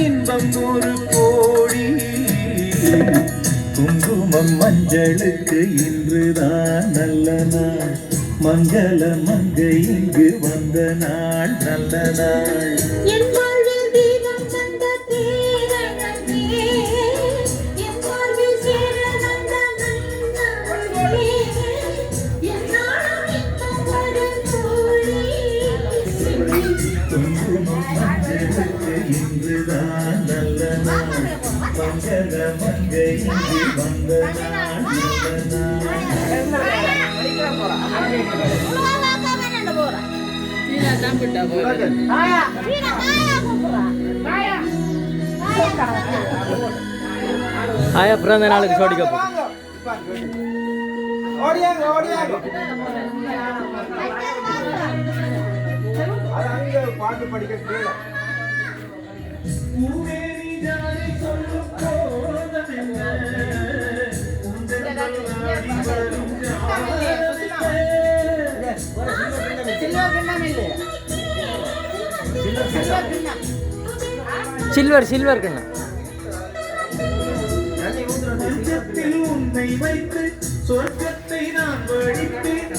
இன்பம் ஒரு கோடி. குங்குமம் மஞ்சளுக்கு இன்றுதான் நல்ல நாள். மங்கள மங்கை இங்கு வந்த நாள் நல்ல நாள். இன்றுதான் நல்ல நாள். மங்கள மங்கை இங்கு வந்த நாள் நல்ல நாள். ஆயா பிறந்த நாளுக்கு சோடிக்க பாட்டு படிக்க சில்வர் சில்வர் கண்ணா உன்னை வைத்து சொர்க்கத்தை நான் வழித்தேன்.